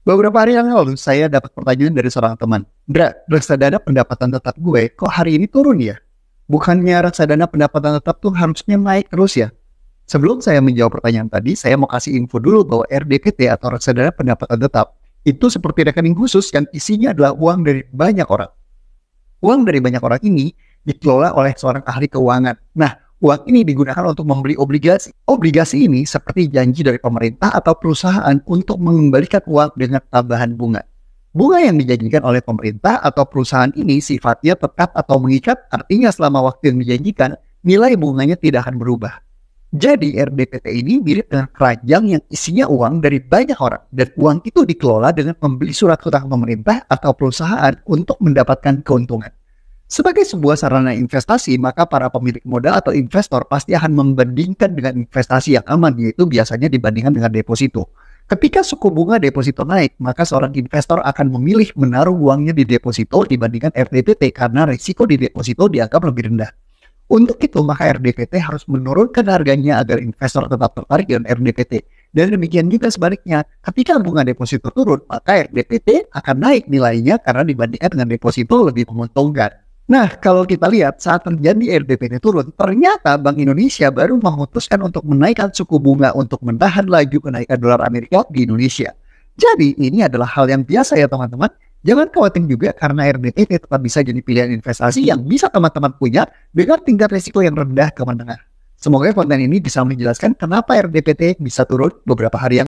Beberapa hari yang lalu, saya dapat pertanyaan dari seorang teman. Dra, reksadana pendapatan tetap gue kok hari ini turun ya? Bukannya reksadana pendapatan tetap tuh harusnya naik terus ya? Sebelum saya menjawab pertanyaan tadi, saya mau kasih info dulu bahwa RDPT atau reksadana pendapatan tetap itu seperti rekening khusus yang isinya adalah uang dari banyak orang. Uang dari banyak orang ini dikelola oleh seorang ahli keuangan. Nah, uang ini digunakan untuk membeli obligasi. Obligasi ini seperti janji dari pemerintah atau perusahaan untuk mengembalikan uang dengan tambahan bunga. Bunga yang dijanjikan oleh pemerintah atau perusahaan ini sifatnya tetap atau mengikat, artinya selama waktu yang dijanjikan, nilai bunganya tidak akan berubah. Jadi RDPT ini mirip dengan keranjang yang isinya uang dari banyak orang, dan uang itu dikelola dengan membeli surat utang pemerintah atau perusahaan untuk mendapatkan keuntungan. Sebagai sebuah sarana investasi, maka para pemilik modal atau investor pasti akan membandingkan dengan investasi yang aman, yaitu biasanya dibandingkan dengan deposito. Ketika suku bunga deposito naik, maka seorang investor akan memilih menaruh uangnya di deposito dibandingkan RDPT karena risiko di deposito dianggap lebih rendah. Untuk itu, maka RDPT harus menurunkan harganya agar investor tetap tertarik dengan RDPT. Dan demikian juga sebaliknya, ketika bunga deposito turun, maka RDPT akan naik nilainya karena dibandingkan dengan deposito lebih menguntungkan. Nah, kalau kita lihat saat terjadi RDPT turun, ternyata Bank Indonesia baru memutuskan untuk menaikkan suku bunga untuk menahan laju kenaikan dolar Amerika di Indonesia. Jadi, ini adalah hal yang biasa ya teman-teman. Jangan khawatir juga karena RDPT tetap bisa jadi pilihan investasi yang bisa teman-teman punya dengan tingkat risiko yang rendah ke menengah. Semoga konten ini bisa menjelaskan kenapa RDPT bisa turun beberapa hari yang